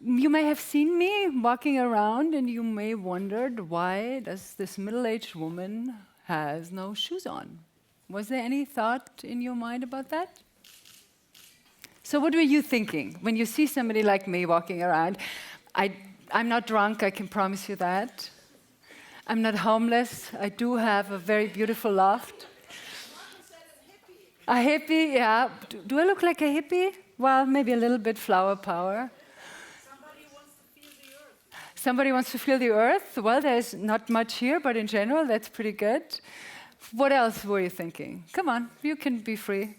You may have seen me walking around and you may wondered, why does this middle-aged woman has no shoes on? Was there any thought in your mind about that? So what were you thinking when you see somebody like me walking around? I'm not drunk, I can promise you that. I'm not homeless. I do have a very beautiful loft. A hippie, yeah. Do I look like a hippie? Well, maybe a little bit flower power. Somebody wants to feel the earth? Well, there's not much here, but in general, that's pretty good. What else were you thinking? Come on, you can be free.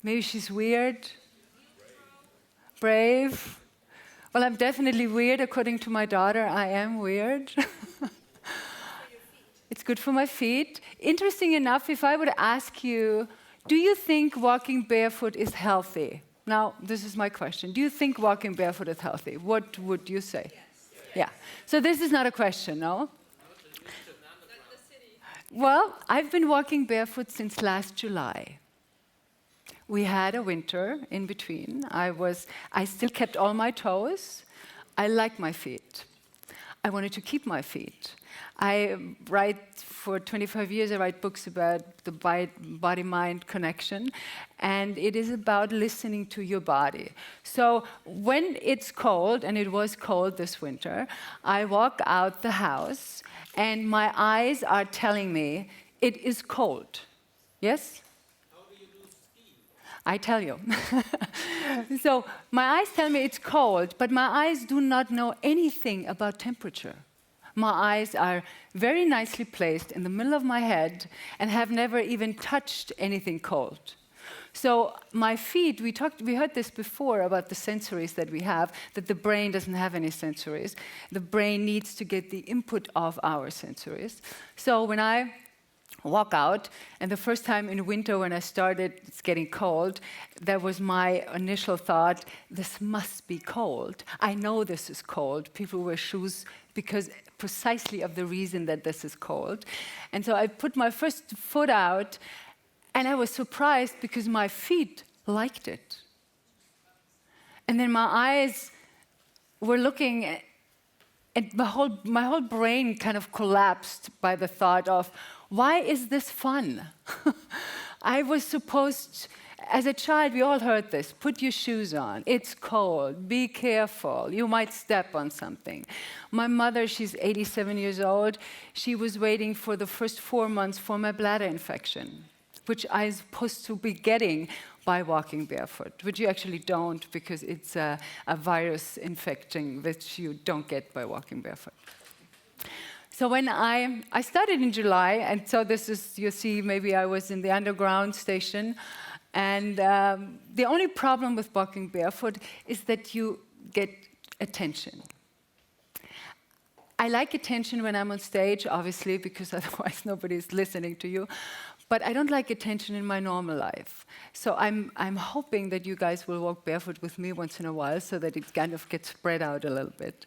Maybe she's weird. Brave. Well, I'm definitely weird. According to my daughter, I am weird. It's good for my feet. Interesting enough, if I would ask you, do you think walking barefoot is healthy? Now, this is my question. Do you think walking barefoot is healthy? What would you say? Yes. Yeah. So this is not a question, no? Well, I've been walking barefoot since last July. We had a winter in between. I still kept all my toes. I like my feet. I wanted to keep my feet. For 25 years, I write books about the body-mind connection, and it is about listening to your body. So when it's cold, and it was cold this winter, I walk out the house, and my eyes are telling me it is cold. Yes? How do you lose ski? I tell you. So my eyes tell me it's cold, but my eyes do not know anything about temperature. My eyes are very nicely placed in the middle of my head and have never even touched anything cold. So my feet, we heard this before about the sensories that we have, that the brain doesn't have any sensories. The brain needs to get the input of our sensories. So when I walk out, and the first time in winter when I started, it's getting cold, that was my initial thought, this must be cold. I know this is cold. People wear shoes because precisely of the reason that this is cold. And so I put my first foot out, and I was surprised because my feet liked it. And then my eyes were looking, and my whole brain kind of collapsed by the thought of, why is this fun? I was supposed, as a child, we all heard this, put your shoes on, it's cold, be careful, you might step on something. My mother, she's 87 years old, she was waiting for the first 4 months for my bladder infection, which I was supposed to be getting by walking barefoot, which you actually don't because it's a virus infecting which you don't get by walking barefoot. So when I started in July, and so this is, you see, maybe I was in the underground station, and the only problem with walking barefoot is that you get attention. I like attention when I'm on stage, obviously, because otherwise nobody's listening to you. But I don't like attention in my normal life. So I'm hoping that you guys will walk barefoot with me once in a while so that it kind of gets spread out a little bit.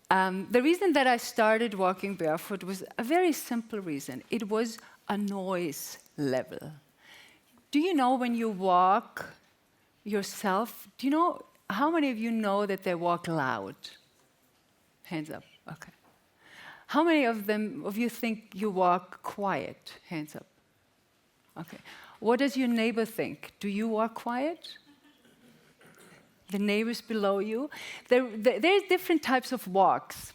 The reason that I started walking barefoot was a very simple reason. It was a noise level. Do you know when you walk yourself, do you know, how many of you know that they walk loud? Hands up, okay. How many of you think you walk quiet? Hands up. Okay. What does your neighbor think? Do you walk quiet? The neighbors below you? There's different types of walks.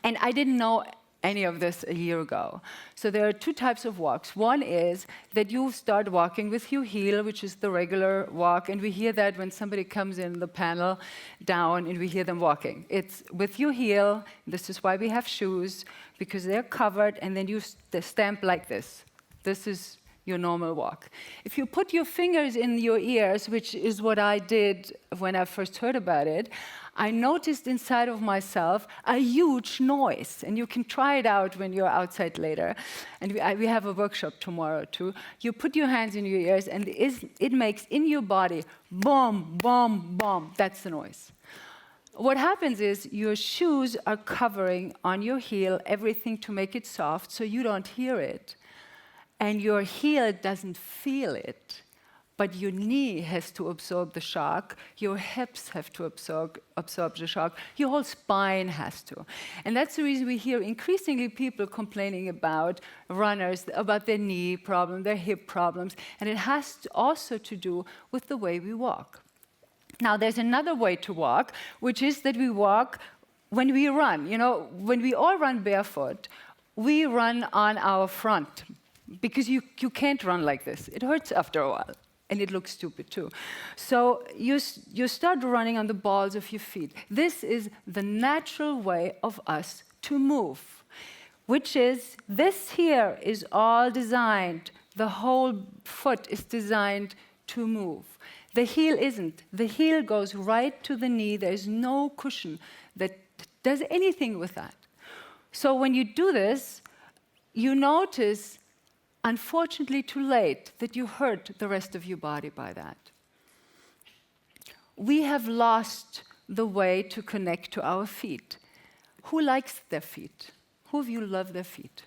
And I didn't know any of this a year ago. So there are two types of walks. One is that you start walking with your heel, which is the regular walk. And we hear that when somebody comes in the panel down and we hear them walking. It's with your heel. This is why we have shoes, because they're covered, and then you stamp like this. This is your normal walk. If you put your fingers in your ears, which is what I did when I first heard about it, I noticed inside of myself a huge noise. And you can try it out when you're outside later. And we have a workshop tomorrow too. You put your hands in your ears, and it makes in your body, boom, boom, boom. That's the noise. What happens is your shoes are covering on your heel everything to make it soft so you don't hear it. and your heel doesn't feel it, but your knee has to absorb the shock, your hips have to absorb the shock, your whole spine has to. And that's the reason we hear increasingly people complaining about runners, about their knee problem, their hip problems, and it has also to do with the way we walk. Now, there's another way to walk, which is that we walk when we run. You know, when we all run barefoot, we run on our front, because you can't run like this. It hurts after a while. And it looks stupid too. So you start running on the balls of your feet. This is the natural way of us to move, which is, this here is all designed, the whole foot is designed to move. The heel isn't. The heel goes right to the knee. There's no cushion that does anything with that. So when you do this, you notice, unfortunately too late, that you hurt the rest of your body by that. We have lost the way to connect to our feet. Who likes their feet? Who of you love their feet?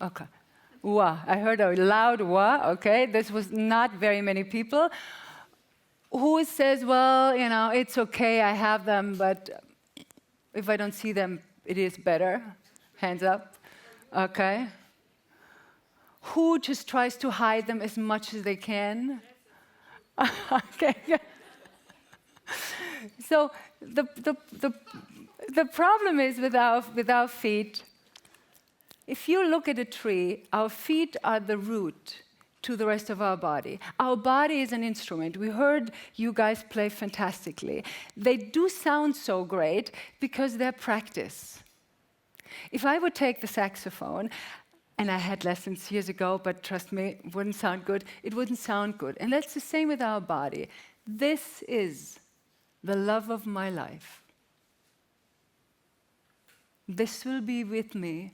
Okay. Wah. I heard a loud wah. Okay. This was not very many people. Who says, well, you know, it's okay, I have them, but if I don't see them, it is better? Hands up. Okay. Who just tries to hide them as much as they can? Okay. So the problem is with our feet, if you look at a tree, our feet are the root to the rest of our body. Our body is an instrument. We heard you guys play fantastically. They do sound so great because they're practice. If I would take the saxophone, and I had lessons years ago, but trust me, it wouldn't sound good. It wouldn't sound good. And that's the same with our body. This is the love of my life. This will be with me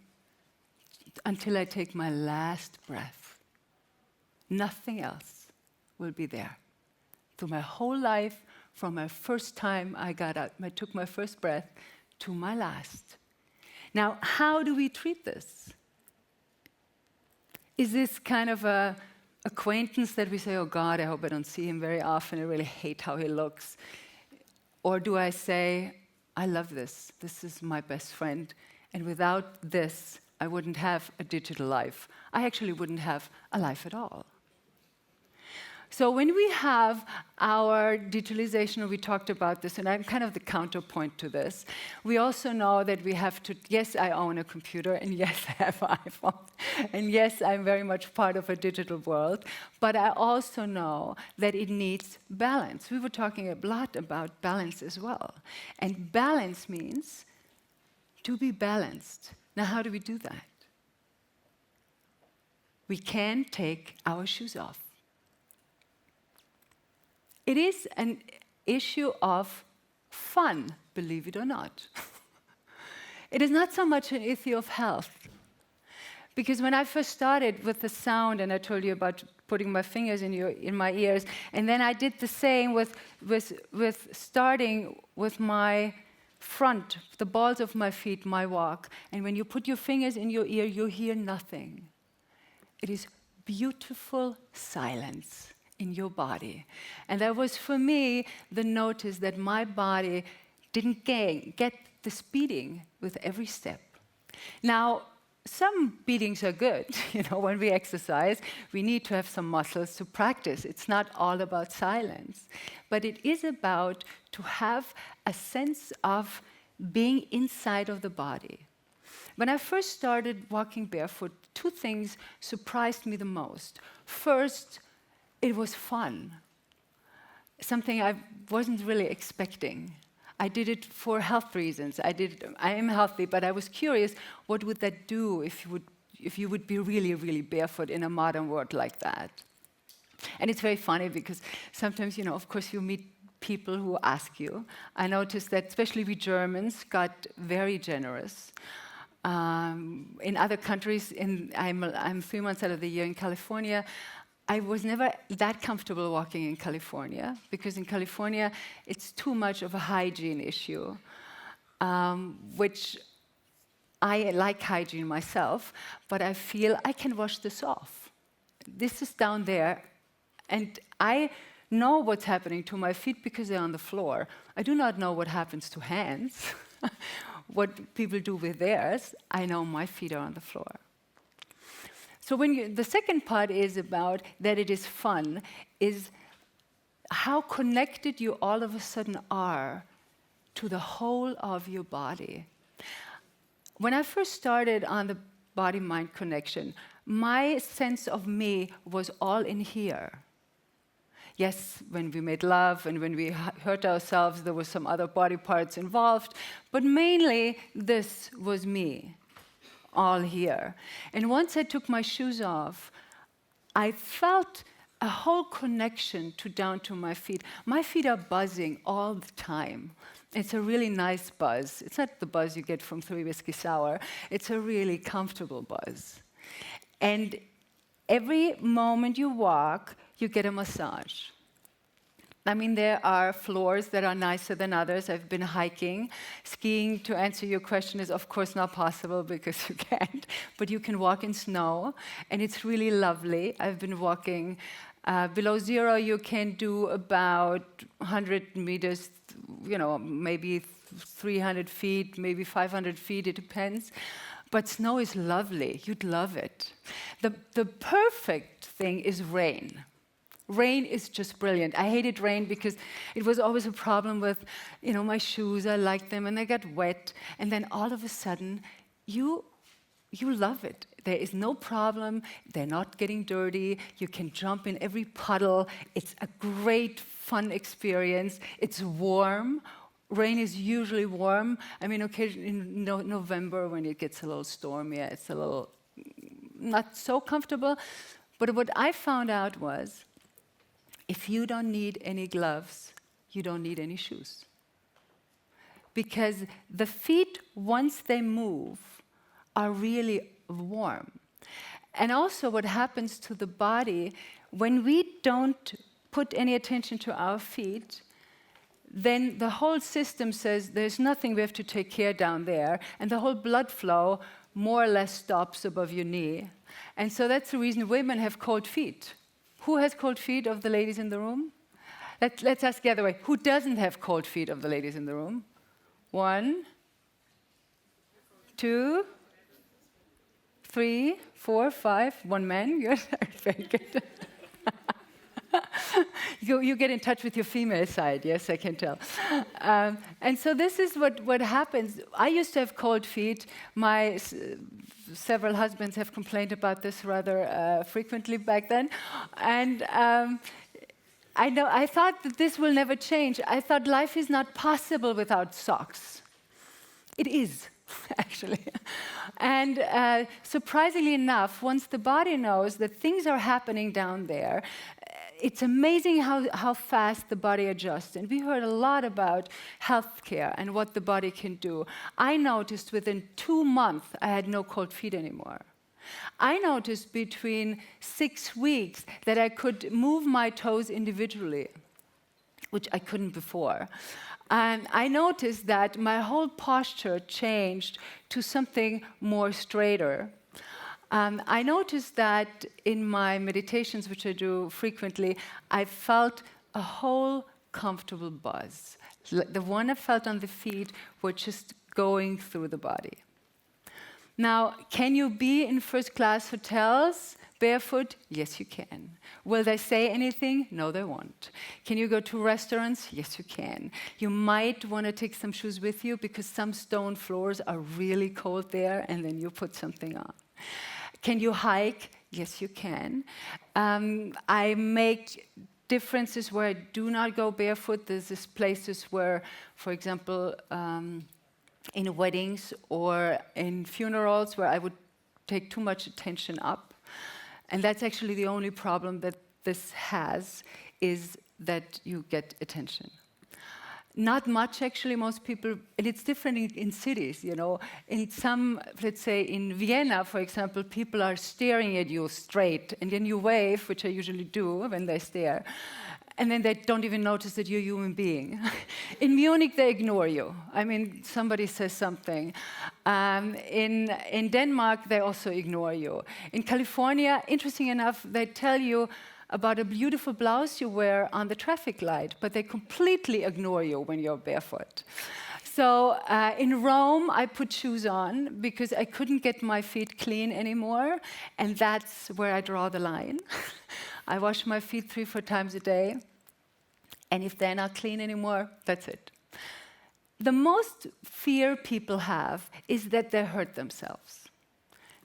until I take my last breath. Nothing else will be there. Through my whole life, from my first time I took my first breath, to my last. Now, how do we treat this? Is this kind of an acquaintance that we say, oh God, I hope I don't see him very often, I really hate how he looks? Or do I say, I love this, this is my best friend, and without this, I wouldn't have a digital life. I actually wouldn't have a life at all. So when we have our digitalization, we talked about this, and I'm kind of the counterpoint to this, we also know that we have to, yes, I own a computer, and yes, I have an iPhone, and yes, I'm very much part of a digital world, but I also know that it needs balance. We were talking a lot about balance as well. And balance means to be balanced. Now, how do we do that? We can take our shoes off. It is an issue of fun, believe it or not. It is not so much an issue of health. Because when I first started with the sound, and I told you about putting my fingers in my ears, and then I did the same with starting with my front, the balls of my feet, my walk. And when you put your fingers in your ear, you hear nothing. It is beautiful silence in your body. And that was, for me, the notice that my body didn't get this beating with every step. Now, some beatings are good. You know, when we exercise, we need to have some muscles to practice. It's not all about silence. But it is about to have a sense of being inside of the body. When I first started walking barefoot, two things surprised me the most. First, it was fun, something I wasn't really expecting. I did it for health reasons. I am healthy, but I was curious, what would that do if you would be really, really barefoot in a modern world like that? And it's very funny because sometimes, you know, of course, you meet people who ask you. I noticed that especially we Germans got very generous. In other countries, I'm 3 months out of the year in California, I was never that comfortable walking in California, because in California, it's too much of a hygiene issue, which I like hygiene myself, but I feel I can wash this off. this is down there, and I know what's happening to my feet because they're on the floor. I do not know what happens to hands, what people do with theirs. I know my feet are on the floor. So the second part is about that it is fun, is how connected you all of a sudden are to the whole of your body. When I first started on the body-mind connection, my sense of me was all in here. Yes, when we made love and when we hurt ourselves, there were some other body parts involved, but mainly this was me, all here. And once I took my shoes off, I felt a whole connection down to my feet. My feet are buzzing all the time. It's a really nice buzz. It's not the buzz you get from 3 Whiskey Sour. It's a really comfortable buzz. And every moment you walk, you get a massage. I mean, there are floors that are nicer than others. I've been hiking. Skiing, to answer your question, is of course not possible because you can't. But you can walk in snow, and it's really lovely. I've been walking below zero. You can do about 100 meters, maybe 300 feet, maybe 500 feet, it depends. But snow is lovely. You'd love it. The perfect thing is rain. Rain is just brilliant. I hated rain because it was always a problem with, my shoes. I liked them, and they got wet. And then all of a sudden, you love it. There is no problem. They're not getting dirty. You can jump in every puddle. It's a great, fun experience. It's warm. Rain is usually warm. I mean, occasionally in November when it gets a little stormy, it's a little not so comfortable. But what I found out was, if you don't need any gloves, you don't need any shoes. Because the feet, once they move, are really warm. And also what happens to the body, when we don't put any attention to our feet, then the whole system says there's nothing we have to take care down there, and the whole blood flow more or less stops above your knee. And so that's the reason women have cold feet. Who has cold feet of the ladies in the room? Let's ask the other way. Who doesn't have cold feet of the ladies in the room? 1, 2, 3, 4, 5. 1 man. Good. Very good. You get in touch with your female side, yes, I can tell. And so this is what happens. I used to have cold feet. My several husbands have complained about this rather frequently back then. And I thought that this will never change. I thought life is not possible without socks. It is, actually. And surprisingly enough, once the body knows that things are happening down there, it's amazing how fast the body adjusts. And we heard a lot about healthcare and what the body can do. I noticed within 2 months, I had no cold feet anymore. I noticed between 6 weeks that I could move my toes individually, which I couldn't before. And I noticed that my whole posture changed to something more straighter. I noticed that in my meditations, which I do frequently, I felt a whole comfortable buzz. The one I felt on the feet were just going through the body. Now, can you be in first-class hotels barefoot? Yes, you can. Will they say anything? No, they won't. Can you go to restaurants? Yes, you can. You might want to take some shoes with you because some stone floors are really cold there, and then you put something on. Can you hike? Yes, you can. I make differences where I do not go barefoot. There's these places where, for example, in weddings or in funerals where I would take too much attention up. And that's actually the only problem that this has, is that you get attention. Not much, actually. Most people, and it's different in cities, In some, let's say in Vienna, for example, people are staring at you straight, and then you wave, which I usually do when they stare. and then they don't even notice that you're a human being. In Munich, they ignore you. I mean, somebody says something. In Denmark, they also ignore you. In California, interesting enough, they tell you about a beautiful blouse you wear on the traffic light, but they completely ignore you when you're barefoot. So in Rome, I put shoes on because I couldn't get my feet clean anymore, and that's where I draw the line. I wash my feet 3-4 times a day, and if they're not clean anymore, that's it. The most fear people have is that they hurt themselves.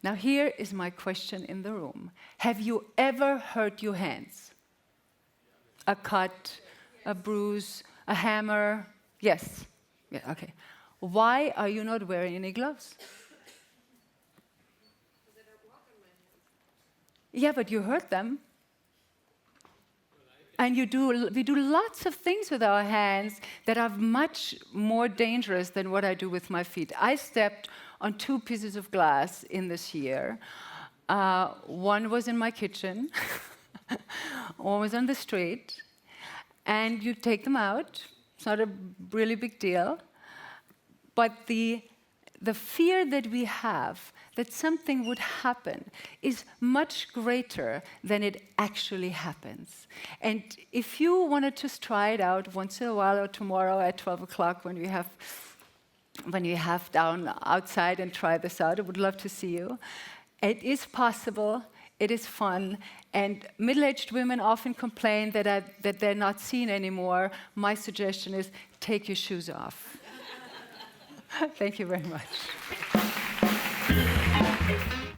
Now here is my question in the room. Have you ever hurt your hands? A cut, a bruise, a hammer? Yes. Yeah, okay. Why are you not wearing any gloves? Because I don't walk on my hands. Yeah, but you hurt them. And we do lots of things with our hands that are much more dangerous than what I do with my feet. I stepped on 2 pieces of glass in this year. One was in my kitchen, one was on the street, and you take them out. It's not a really big deal. But the fear that we have that something would happen is much greater than it actually happens. And if you want to just try it out once in a while or tomorrow at 12 o'clock when you have down outside and try this out, I would love to see you. It is possible. It is fun. And middle-aged women often complain that they're not seen anymore. My suggestion is take your shoes off. Thank you very much.